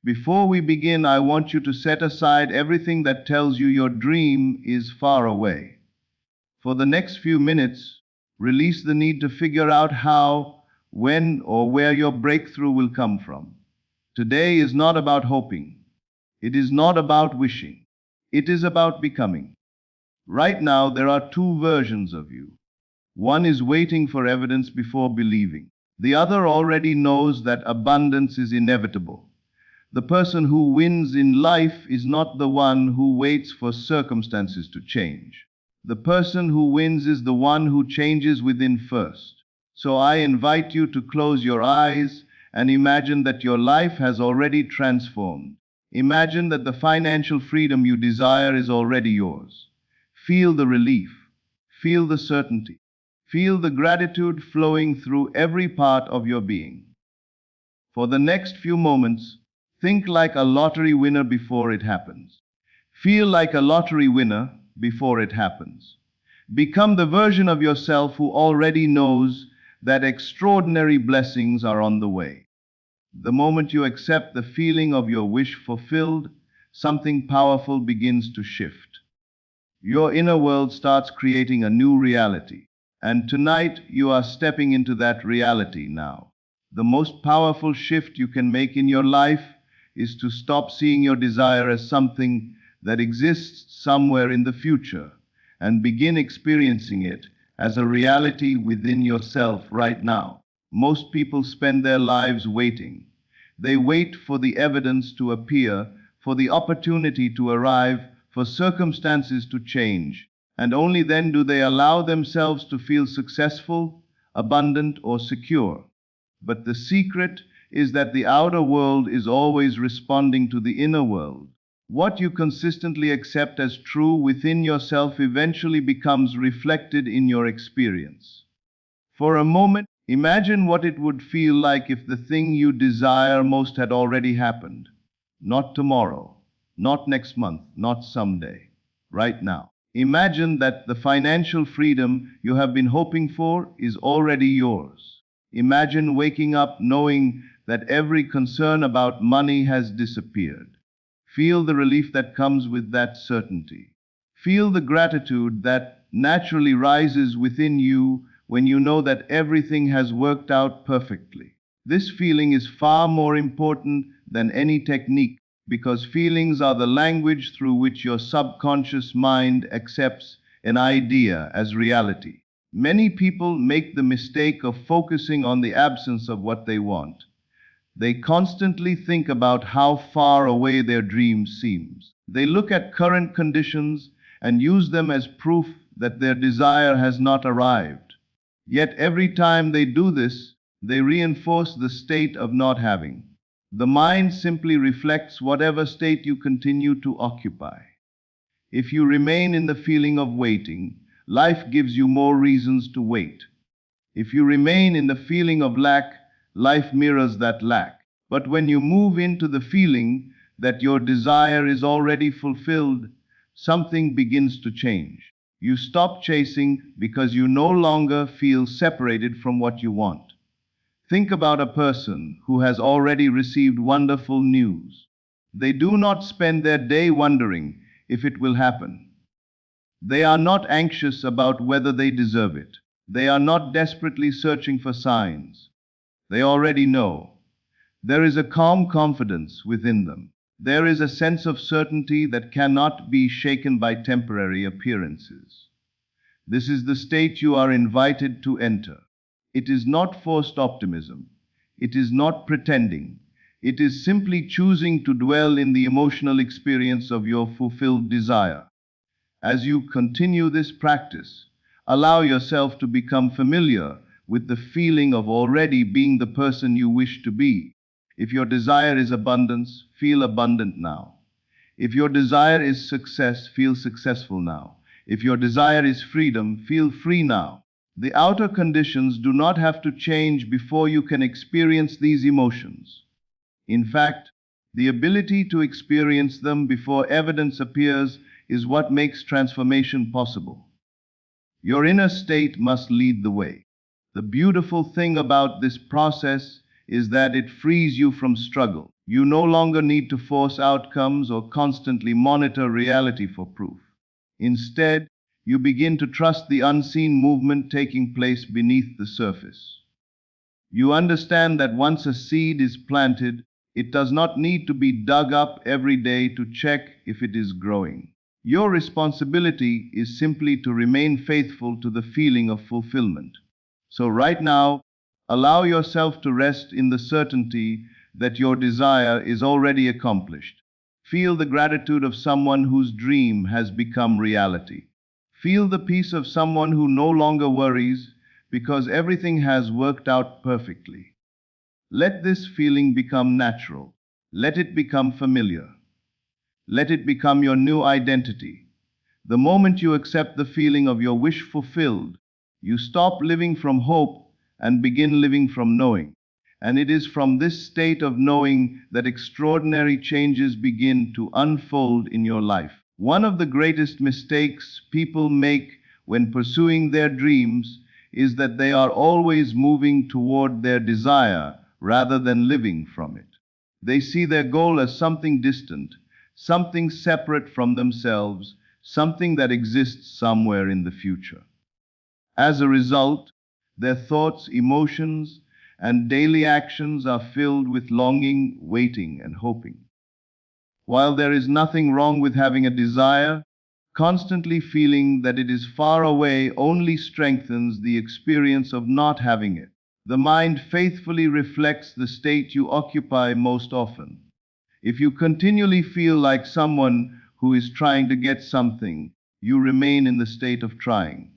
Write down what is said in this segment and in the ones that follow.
Before we begin, I want you to set aside everything that tells you your dream is far away. For the next few minutes, release the need to figure out how, when, or where your breakthrough will come from. Today is not about hoping. It is not about wishing. It is about becoming. Right now, there are two versions of you. One is waiting for evidence before believing. The other already knows that abundance is inevitable. The person who wins in life is not the one who waits for circumstances to change. The person who wins is the one who changes within first. So I invite you to close your eyes and imagine that your life has already transformed. Imagine that the financial freedom you desire is already yours. Feel the relief. Feel the certainty. Feel the gratitude flowing through every part of your being. For the next few moments, think like a lottery winner before it happens. Feel like a lottery winner before it happens. Become the version of yourself who already knows that extraordinary blessings are on the way. The moment you accept the feeling of your wish fulfilled, something powerful begins to shift. Your inner world starts creating a new reality. And tonight, you are stepping into that reality now. The most powerful shift you can make in your life is to stop seeing your desire as something that exists somewhere in the future and begin experiencing it as a reality within yourself right now. Most people spend their lives waiting. They wait for the evidence to appear, for the opportunity to arrive, for circumstances to change. And only then do they allow themselves to feel successful, abundant, or secure. But the secret is that the outer world is always responding to the inner world. What you consistently accept as true within yourself eventually becomes reflected in your experience. For a moment, imagine what it would feel like if the thing you desire most had already happened. Not tomorrow, not next month, not someday, right now. Imagine that the financial freedom you have been hoping for is already yours. Imagine waking up knowing that every concern about money has disappeared. Feel the relief that comes with that certainty. Feel the gratitude that naturally rises within you when you know that everything has worked out perfectly. This feeling is far more important than any technique, because feelings are the language through which your subconscious mind accepts an idea as reality. Many people make the mistake of focusing on the absence of what they want. They constantly think about how far away their dream seems. They look at current conditions and use them as proof that their desire has not arrived. Yet every time they do this, they reinforce the state of not having. The mind simply reflects whatever state you continue to occupy. If you remain in the feeling of waiting, life gives you more reasons to wait. If you remain in the feeling of lack, life mirrors that lack. But when you move into the feeling that your desire is already fulfilled, something begins to change. You stop chasing because you no longer feel separated from what you want. Think about a person who has already received wonderful news. They do not spend their day wondering if it will happen. They are not anxious about whether they deserve it. They are not desperately searching for signs. They already know. There is a calm confidence within them. There is a sense of certainty that cannot be shaken by temporary appearances. This is the state you are invited to enter. It is not forced optimism. It is not pretending. It is simply choosing to dwell in the emotional experience of your fulfilled desire. As you continue this practice, allow yourself to become familiar with the feeling of already being the person you wish to be. If your desire is abundance, feel abundant now. If your desire is success, feel successful now. If your desire is freedom, feel free now. The outer conditions do not have to change before you can experience these emotions. In fact, the ability to experience them before evidence appears is what makes transformation possible. Your inner state must lead the way. The beautiful thing about this process is that it frees you from struggle. You no longer need to force outcomes or constantly monitor reality for proof. Instead, you begin to trust the unseen movement taking place beneath the surface. You understand that once a seed is planted, it does not need to be dug up every day to check if it is growing. Your responsibility is simply to remain faithful to the feeling of fulfillment. So, right now, allow yourself to rest in the certainty that your desire is already accomplished. Feel the gratitude of someone whose dream has become reality. Feel the peace of someone who no longer worries because everything has worked out perfectly. Let this feeling become natural. Let it become familiar. Let it become your new identity. The moment you accept the feeling of your wish fulfilled, you stop living from hope and begin living from knowing. And it is from this state of knowing that extraordinary changes begin to unfold in your life. One of the greatest mistakes people make when pursuing their dreams is that they are always moving toward their desire rather than living from it. They see their goal as something distant, something separate from themselves, something that exists somewhere in the future. As a result, their thoughts, emotions, and daily actions are filled with longing, waiting, and hoping. While there is nothing wrong with having a desire, constantly feeling that it is far away only strengthens the experience of not having it. The mind faithfully reflects the state you occupy most often. If you continually feel like someone who is trying to get something, you remain in the state of trying.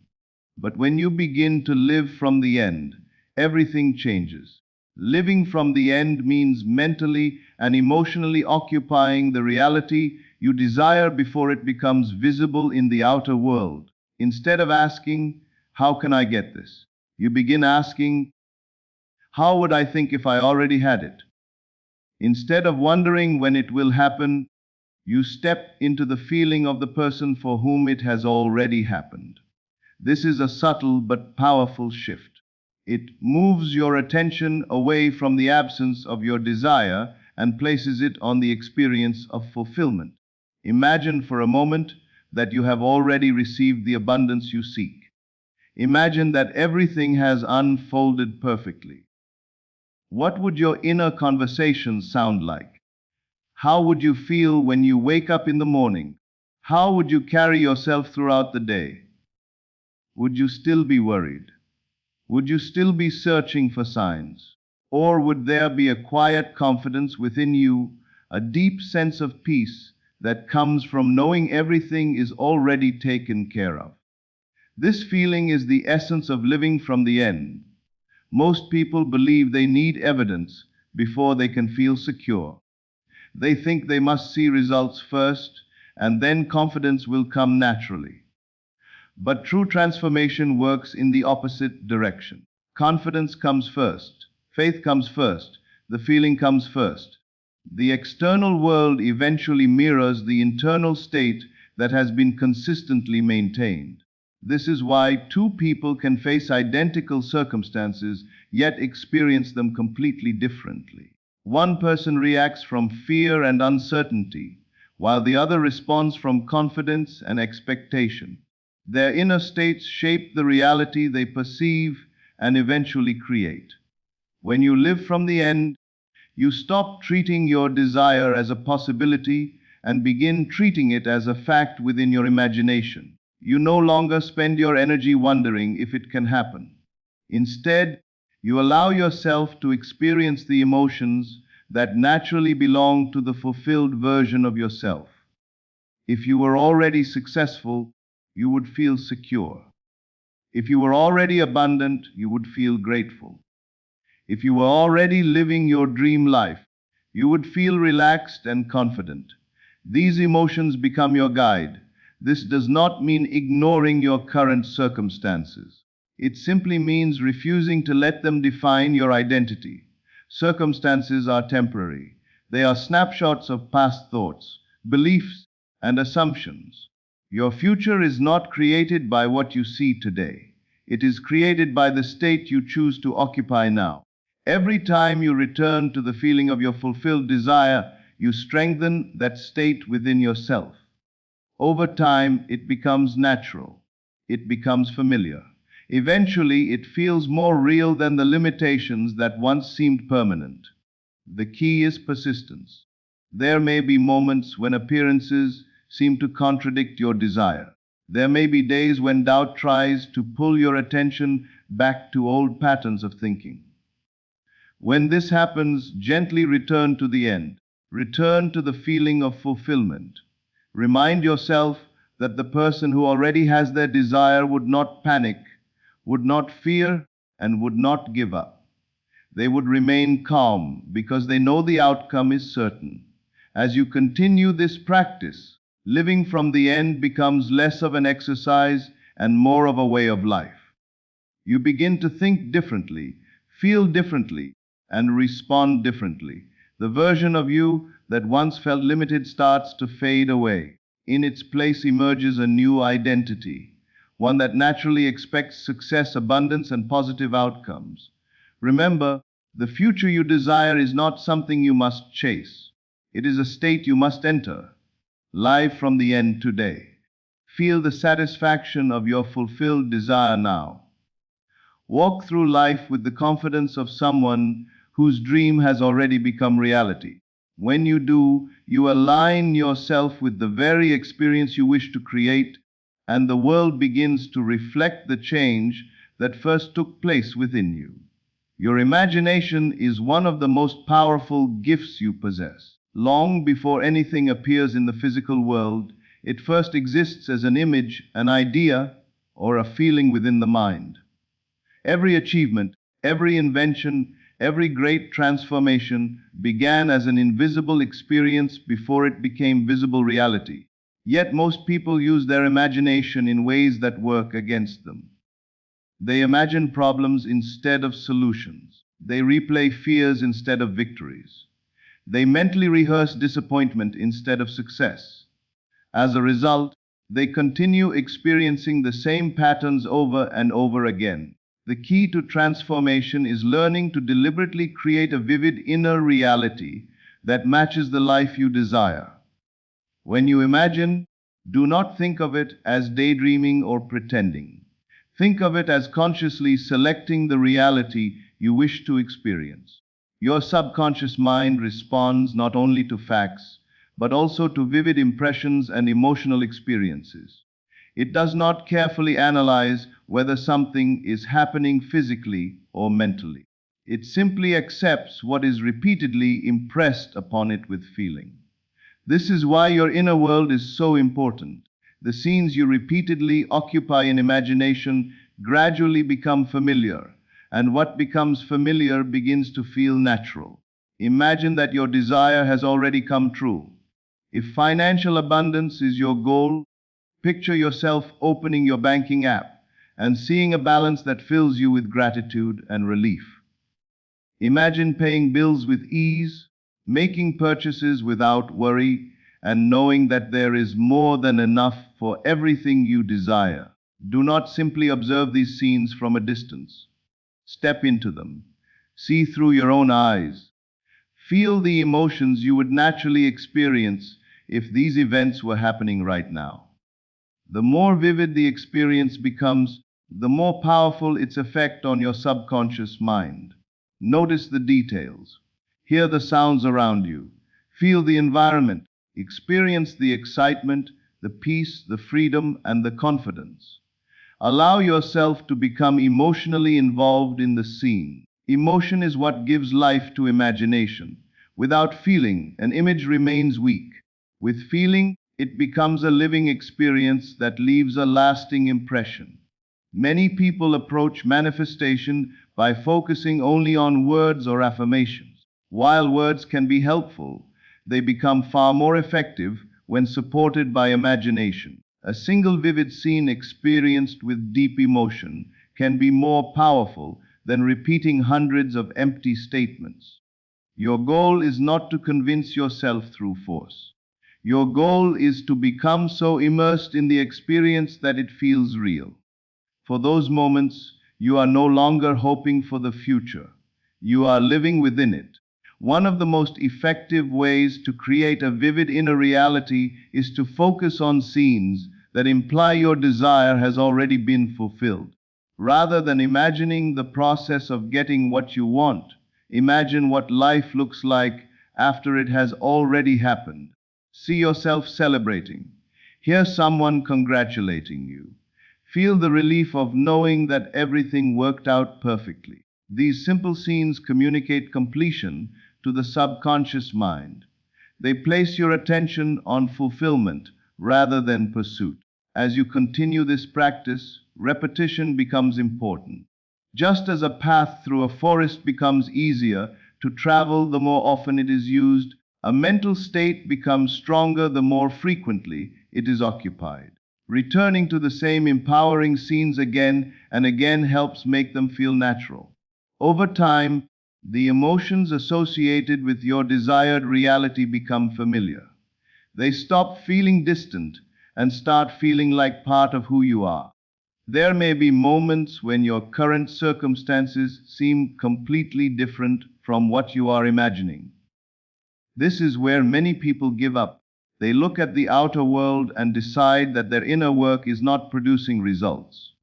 But when you begin to live from the end, everything changes. Living from the end means mentally and emotionally occupying the reality you desire before it becomes visible in the outer world. Instead of asking, "How can I get this?" you begin asking, "How would I think if I already had it?" Instead of wondering when it will happen, you step into the feeling of the person for whom it has already happened. This is a subtle but powerful shift. It moves your attention away from the absence of your desire and places it on the experience of fulfillment. Imagine for a moment that you have already received the abundance you seek. Imagine that everything has unfolded perfectly. What would your inner conversation sound like? How would you feel when you wake up in the morning? How would you carry yourself throughout the day? Would you still be worried? Would you still be searching for signs? Or would there be a quiet confidence within you, a deep sense of peace that comes from knowing everything is already taken care of? This feeling is the essence of living from the end. Most people believe they need evidence before they can feel secure. They think they must see results first, and then confidence will come naturally. But true transformation works in the opposite direction. Confidence comes first, faith comes first, the feeling comes first. The external world eventually mirrors the internal state that has been consistently maintained. This is why two people can face identical circumstances yet experience them completely differently. One person reacts from fear and uncertainty, while the other responds from confidence and expectation. Their inner states shape the reality they perceive and eventually create. When you live from the end, you stop treating your desire as a possibility and begin treating it as a fact within your imagination. You no longer spend your energy wondering if it can happen. Instead, you allow yourself to experience the emotions that naturally belong to the fulfilled version of yourself. If you were already successful, you would feel secure. If you were already abundant, you would feel grateful. If you were already living your dream life, you would feel relaxed and confident. These emotions become your guide. This does not mean ignoring your current circumstances. It simply means refusing to let them define your identity. Circumstances are temporary. They are snapshots of past thoughts, beliefs, and assumptions. Your future is not created by what you see today. It is created by the state you choose to occupy now. Every time you return to the feeling of your fulfilled desire, you strengthen that state within yourself. Over time, it becomes natural. It becomes familiar. Eventually, it feels more real than the limitations that once seemed permanent. The key is persistence. There may be moments when appearances seem to contradict your desire. There may be days when doubt tries to pull your attention back to old patterns of thinking. When this happens, gently return to the end. Return to the feeling of fulfillment. Remind yourself that the person who already has their desire would not panic, would not fear, and would not give up. They would remain calm because they know the outcome is certain. As you continue this practice, living from the end becomes less of an exercise and more of a way of life. You begin to think differently, feel differently, and respond differently. The version of you that once felt limited starts to fade away. In its place emerges a new identity, one that naturally expects success, abundance, and positive outcomes. Remember, the future you desire is not something you must chase. It is a state you must enter, live from the end today. Feel the satisfaction of your fulfilled desire now. Walk through life with the confidence of someone whose dream has already become reality. When you do, you align yourself with the very experience you wish to create, and the world begins to reflect the change that first took place within you. Your imagination is one of the most powerful gifts you possess. Long before anything appears in the physical world, it first exists as an image, an idea, or a feeling within the mind. Every achievement, every invention, every great transformation began as an invisible experience before it became visible reality. Yet most people use their imagination in ways that work against them. They imagine problems instead of solutions. They replay fears instead of victories. They mentally rehearse disappointment instead of success. As a result, they continue experiencing the same patterns over and over again. The key to transformation is learning to deliberately create a vivid inner reality that matches the life you desire. When you imagine, do not think of it as daydreaming or pretending. Think of it as consciously selecting the reality you wish to experience. Your subconscious mind responds not only to facts, but also to vivid impressions and emotional experiences. It does not carefully analyze whether something is happening physically or mentally. It simply accepts what is repeatedly impressed upon it with feeling. This is why your inner world is so important. The scenes you repeatedly occupy in imagination gradually become familiar, and what becomes familiar begins to feel natural. Imagine that your desire has already come true. If financial abundance is your goal, picture yourself opening your banking app and seeing a balance that fills you with gratitude and relief. Imagine paying bills with ease, making purchases without worry, and knowing that there is more than enough for everything you desire. Do not simply observe these scenes from a distance. Step into them. See through your own eyes. Feel the emotions you would naturally experience if these events were happening right now. The more vivid the experience becomes, the more powerful its effect on your subconscious mind. Notice the details. Hear the sounds around you. Feel the environment. Experience the excitement, the peace, the freedom, and the confidence. Allow yourself to become emotionally involved in the scene. Emotion is what gives life to imagination. Without feeling, an image remains weak. With feeling, it becomes a living experience that leaves a lasting impression. Many people approach manifestation by focusing only on words or affirmations. While words can be helpful, they become far more effective when supported by imagination. A single vivid scene experienced with deep emotion can be more powerful than repeating hundreds of empty statements. Your goal is not to convince yourself through force. Your goal is to become so immersed in the experience that it feels real. For those moments, you are no longer hoping for the future. You are living within it. One of the most effective ways to create a vivid inner reality is to focus on scenes that imply your desire has already been fulfilled. Rather than imagining the process of getting what you want, imagine what life looks like after it has already happened. See yourself celebrating. Hear someone congratulating you. Feel the relief of knowing that everything worked out perfectly. These simple scenes communicate completion to the subconscious mind. They place your attention on fulfillment rather than pursuit. As you continue this practice, repetition becomes important. Just as a path through a forest becomes easier to travel the more often it is used, a mental state becomes stronger the more frequently it is occupied. Returning to the same empowering scenes again and again helps make them feel natural. Over time, the emotions associated with your desired reality become familiar. They stop feeling distant and start feeling like part of who you are. There may be moments when your current circumstances seem completely different from what you are imagining. This is where many people give up. They look at the outer world and decide that their inner work is not producing results.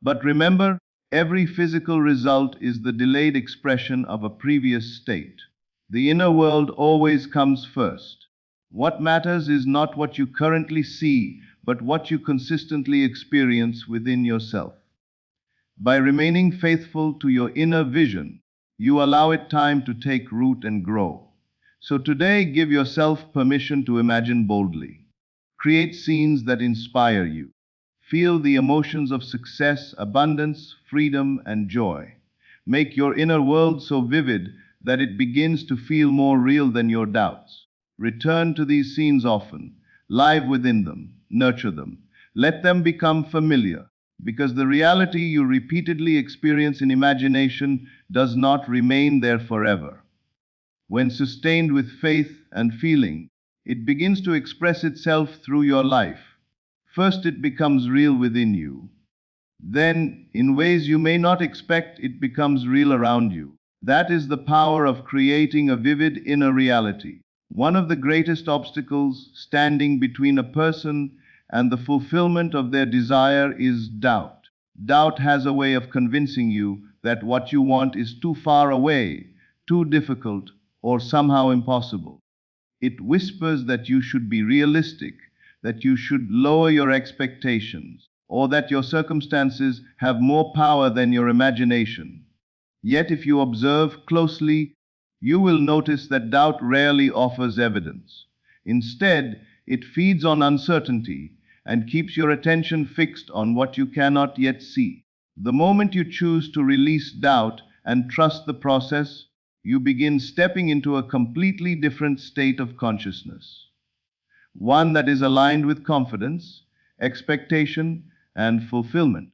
But remember, every physical result is the delayed expression of a previous state. The inner world always comes first. What matters is not what you currently see, but what you consistently experience within yourself. By remaining faithful to your inner vision, you allow it time to take root and grow. So today, give yourself permission to imagine boldly. Create scenes that inspire you. Feel the emotions of success, abundance, freedom, and joy. Make your inner world so vivid that it begins to feel more real than your doubts. Return to these scenes often. Live within them. Nurture them. Let them become familiar, because the reality you repeatedly experience in imagination does not remain there forever. When sustained with faith and feeling, it begins to express itself through your life. First, it becomes real within you. Then, in ways you may not expect, it becomes real around you. That is the power of creating a vivid inner reality. One of the greatest obstacles standing between a person and the fulfillment of their desire is doubt. Doubt has a way of convincing you that what you want is too far away, too difficult, or somehow impossible. It whispers that you should be realistic, that you should lower your expectations, or that your circumstances have more power than your imagination. Yet if you observe closely, you will notice that doubt rarely offers evidence. Instead, it feeds on uncertainty and keeps your attention fixed on what you cannot yet see. The moment you choose to release doubt and trust the process, you begin stepping into a completely different state of consciousness. One that is aligned with confidence, expectation, and fulfillment.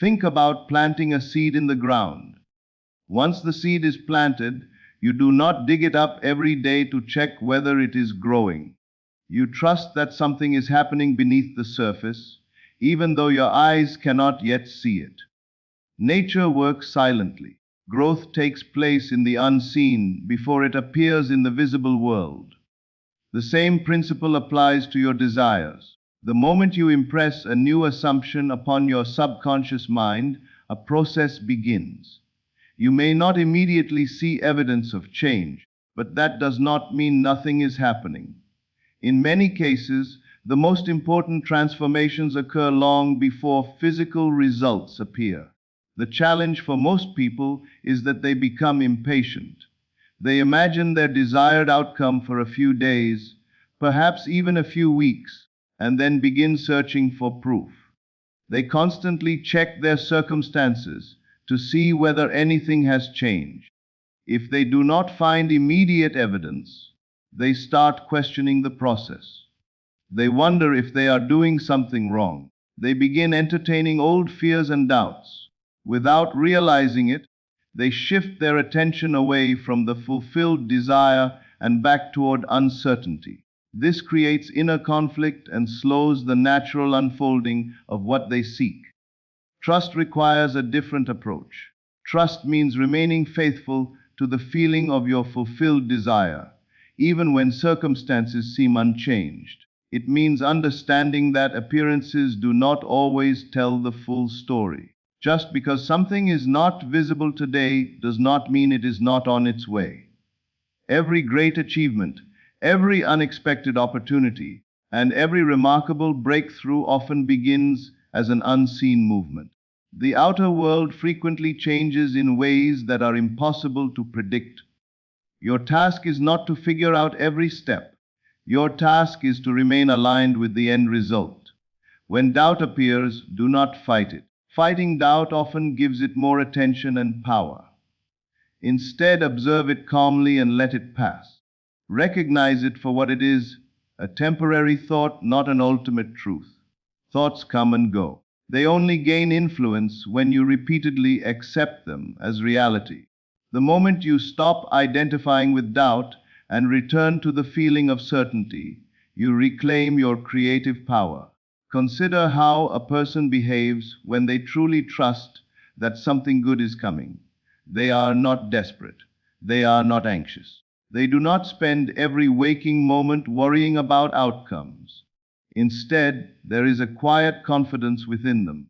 Think about planting a seed in the ground. Once the seed is planted, you do not dig it up every day to check whether it is growing. You trust that something is happening beneath the surface, even though your eyes cannot yet see it. Nature works silently. Growth takes place in the unseen before it appears in the visible world. The same principle applies to your desires. The moment you impress a new assumption upon your subconscious mind, a process begins. You may not immediately see evidence of change, but that does not mean nothing is happening. In many cases, the most important transformations occur long before physical results appear. The challenge for most people is that they become impatient. They imagine their desired outcome for a few days, perhaps even a few weeks, and then begin searching for proof. They constantly check their circumstances to see whether anything has changed. If they do not find immediate evidence, they start questioning the process. They wonder if they are doing something wrong. They begin entertaining old fears and doubts. Without realizing it, they shift their attention away from the fulfilled desire and back toward uncertainty. This creates inner conflict and slows the natural unfolding of what they seek. Trust requires a different approach. Trust means remaining faithful to the feeling of your fulfilled desire, even when circumstances seem unchanged. It means understanding that appearances do not always tell the full story. Just because something is not visible today does not mean it is not on its way. Every great achievement, every unexpected opportunity, and every remarkable breakthrough often begins as an unseen movement. The outer world frequently changes in ways that are impossible to predict. Your task is not to figure out every step. Your task is to remain aligned with the end result. When doubt appears, do not fight it. Fighting doubt often gives it more attention and power. Instead, observe it calmly and let it pass. Recognize it for what it is, a temporary thought, not an ultimate truth. Thoughts come and go. They only gain influence when you repeatedly accept them as reality. The moment you stop identifying with doubt and return to the feeling of certainty, you reclaim your creative power. Consider how a person behaves when they truly trust that something good is coming. They are not desperate. They are not anxious. They do not spend every waking moment worrying about outcomes. Instead, there is a quiet confidence within them.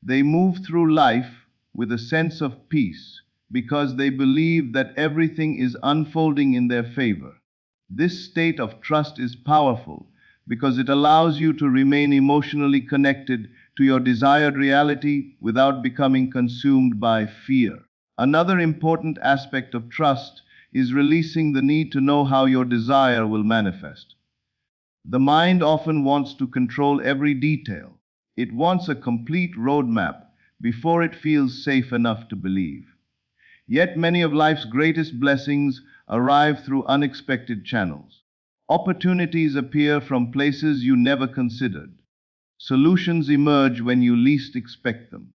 They move through life with a sense of peace because they believe that everything is unfolding in their favor. This state of trust is powerful because it allows you to remain emotionally connected to your desired reality without becoming consumed by fear. Another important aspect of trust is releasing the need to know how your desire will manifest. The mind often wants to control every detail. It wants a complete roadmap before it feels safe enough to believe. Yet many of life's greatest blessings arrive through unexpected channels. Opportunities appear from places you never considered. Solutions emerge when you least expect them.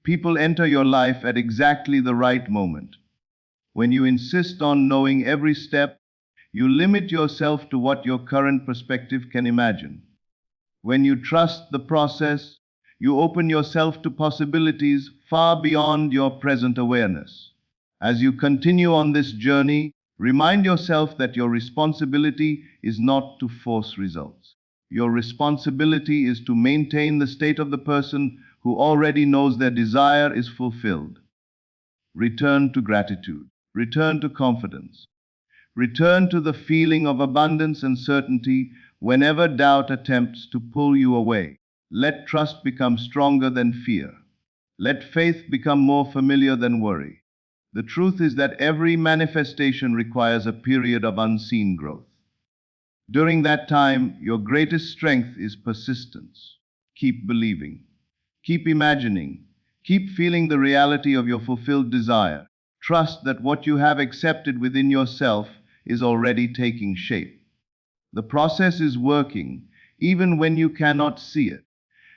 People enter your life at exactly the right moment. When you insist on knowing every step, you limit yourself to what your current perspective can imagine. When you trust the process, you open yourself to possibilities far beyond your present awareness. As you continue on this journey, remind yourself that your responsibility is not to force results. Your responsibility is to maintain the state of the person who already knows their desire is fulfilled. Return to gratitude. Return to confidence. Return to the feeling of abundance and certainty whenever doubt attempts to pull you away. Let trust become stronger than fear. Let faith become more familiar than worry. The truth is that every manifestation requires a period of unseen growth. During that time, your greatest strength is persistence. Keep believing. Keep imagining. Keep feeling the reality of your fulfilled desire. Trust that what you have accepted within yourself is already taking shape. The process is working, even when you cannot see it.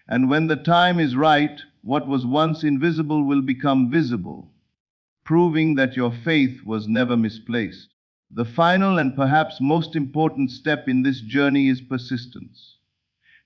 And when the time is right, what was once invisible will become visible, proving that your faith was never misplaced. The final and perhaps most important step in this journey is persistence.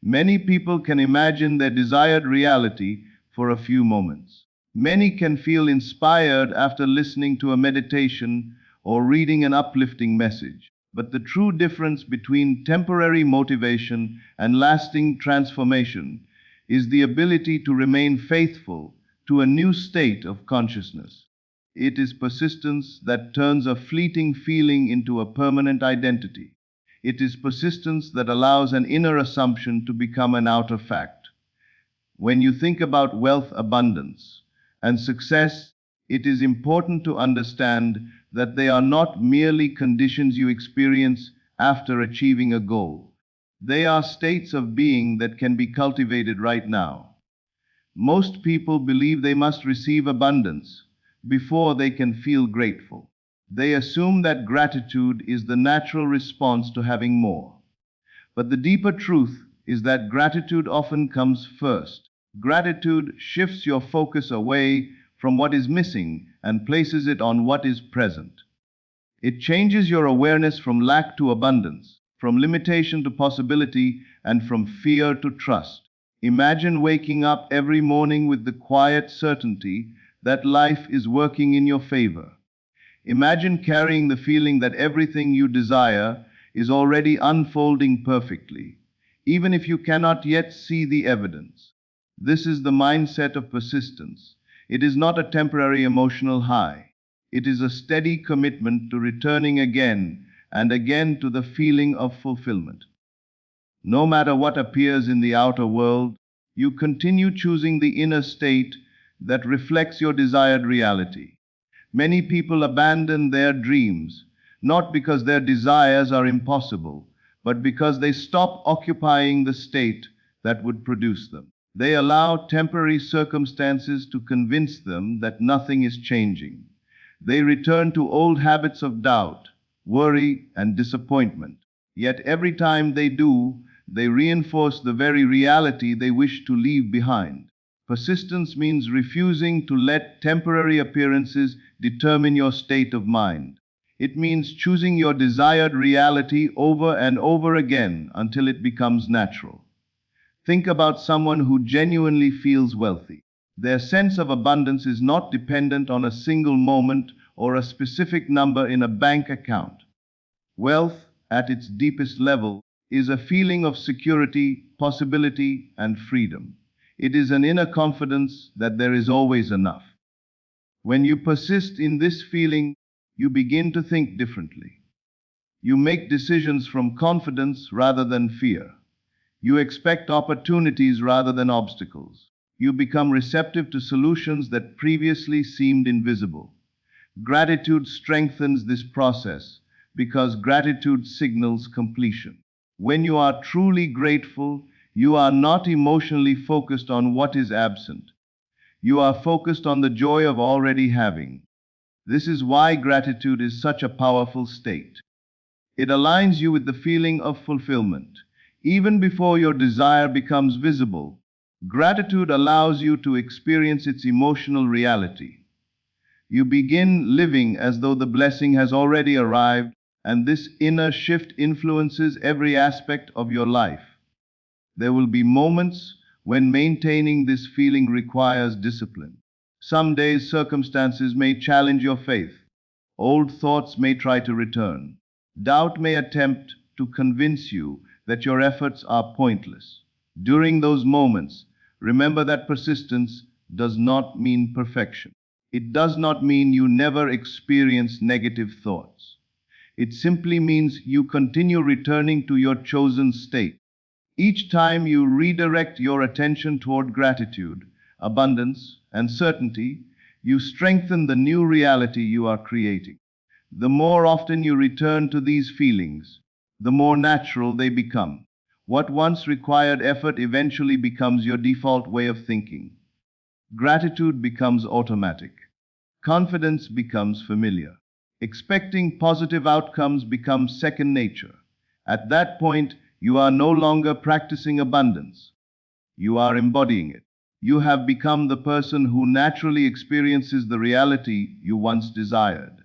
Many people can imagine their desired reality for a few moments. Many can feel inspired after listening to a meditation or reading an uplifting message. But the true difference between temporary motivation and lasting transformation is the ability to remain faithful to a new state of consciousness. It is persistence that turns a fleeting feeling into a permanent identity. It is persistence that allows an inner assumption to become an outer fact. When you think about wealth, abundance, and success, it is important to understand that they are not merely conditions you experience after achieving a goal. They are states of being that can be cultivated right now. Most people believe they must receive abundance before they can feel grateful. They assume that gratitude is the natural response to having more. But the deeper truth is that gratitude often comes first. Gratitude shifts your focus away from what is missing and places it on what is present. It changes your awareness from lack to abundance, from limitation to possibility, and from fear to trust. Imagine waking up every morning with the quiet certainty that life is working in your favor. Imagine carrying the feeling that everything you desire is already unfolding perfectly, even if you cannot yet see the evidence. This is the mindset of persistence. It is not a temporary emotional high. It is a steady commitment to returning again and again to the feeling of fulfillment. No matter what appears in the outer world, you continue choosing the inner state that reflects your desired reality. Many people abandon their dreams, not because their desires are impossible, but because they stop occupying the state that would produce them. They allow temporary circumstances to convince them that nothing is changing. They return to old habits of doubt, worry, and disappointment. Yet every time they do, they reinforce the very reality they wish to leave behind. Persistence means refusing to let temporary appearances determine your state of mind. It means choosing your desired reality over and over again until it becomes natural. Think about someone who genuinely feels wealthy. Their sense of abundance is not dependent on a single moment or a specific number in a bank account. Wealth, at its deepest level, is a feeling of security, possibility, and freedom. It is an inner confidence that there is always enough. When you persist in this feeling, you begin to think differently. You make decisions from confidence rather than fear. You expect opportunities rather than obstacles. You become receptive to solutions that previously seemed invisible. Gratitude strengthens this process because gratitude signals completion. When you are truly grateful, you are not emotionally focused on what is absent. You are focused on the joy of already having. This is why gratitude is such a powerful state. It aligns you with the feeling of fulfillment. Even before your desire becomes visible, gratitude allows you to experience its emotional reality. You begin living as though the blessing has already arrived, and this inner shift influences every aspect of your life. There will be moments when maintaining this feeling requires discipline. Some days circumstances may challenge your faith. Old thoughts may try to return. Doubt may attempt to convince you that your efforts are pointless. During those moments, remember that persistence does not mean perfection. It does not mean you never experience negative thoughts. It simply means you continue returning to your chosen state. Each time you redirect your attention toward gratitude, abundance, and certainty, you strengthen the new reality you are creating. The more often you return to these feelings, the more natural they become. What once required effort eventually becomes your default way of thinking. Gratitude becomes automatic. Confidence becomes familiar. Expecting positive outcomes becomes second nature. At that point, you are no longer practicing abundance. You are embodying it. You have become the person who naturally experiences the reality you once desired.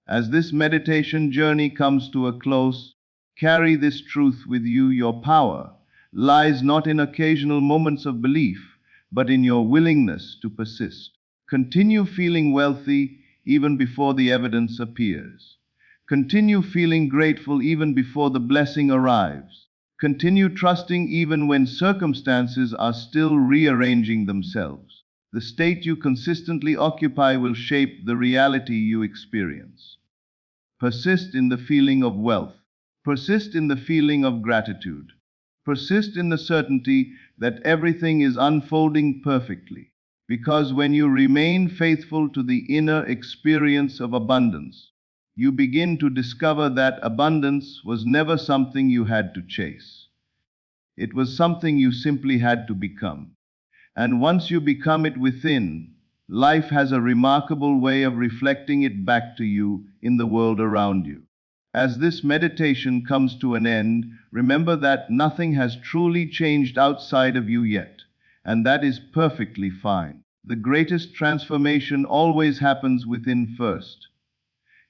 As this meditation journey comes to a close, carry this truth with you. Your power lies not in occasional moments of belief, but in your willingness to persist. Continue feeling wealthy even before the evidence appears. Continue feeling grateful even before the blessing arrives. Continue trusting even when circumstances are still rearranging themselves. The state you consistently occupy will shape the reality you experience. Persist in the feeling of wealth. Persist in the feeling of gratitude. Persist in the certainty that everything is unfolding perfectly. Because when you remain faithful to the inner experience of abundance, you begin to discover that abundance was never something you had to chase. It was something you simply had to become. And once you become it within, life has a remarkable way of reflecting it back to you in the world around you. As this meditation comes to an end, remember that nothing has truly changed outside of you yet, and that is perfectly fine. The greatest transformation always happens within first.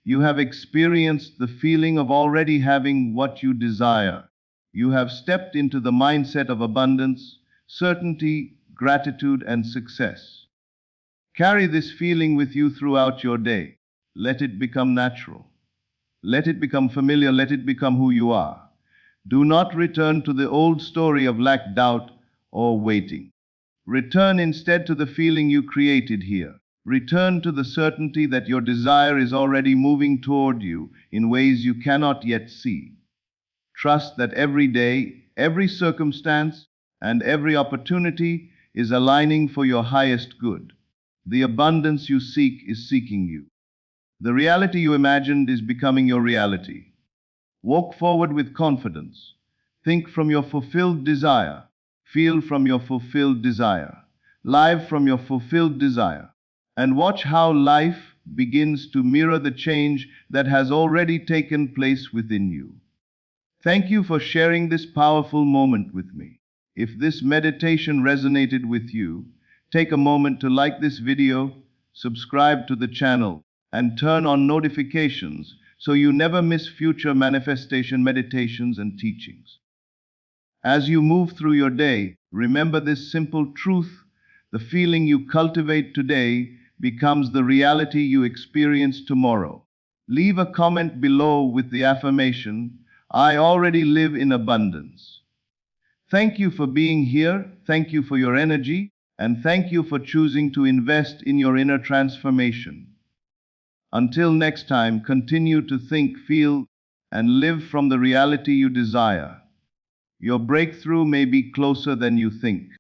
You have experienced the feeling of already having what you desire. You have stepped into the mindset of abundance, certainty, gratitude, and success. Carry this feeling with you throughout your day. Let it become natural. Let it become familiar. Let it become who you are. Do not return to the old story of lack, doubt, or waiting. Return instead to the feeling you created here. Return to the certainty that your desire is already moving toward you in ways you cannot yet see. Trust that every day, every circumstance, and every opportunity is aligning for your highest good. The abundance you seek is seeking you. The reality you imagined is becoming your reality. Walk forward with confidence. Think from your fulfilled desire. Feel from your fulfilled desire. Live from your fulfilled desire. And watch how life begins to mirror the change that has already taken place within you. Thank you for sharing this powerful moment with me. If this meditation resonated with you, take a moment to like this video, subscribe to the channel, and turn on notifications so you never miss future manifestation meditations and teachings. As you move through your day, remember this simple truth: the feeling you cultivate today becomes the reality you experience tomorrow. Leave a comment below with the affirmation, "I already live in abundance." Thank you for being here, thank you for your energy, and thank you for choosing to invest in your inner transformation. Until next time, continue to think, feel, and live from the reality you desire. Your breakthrough may be closer than you think.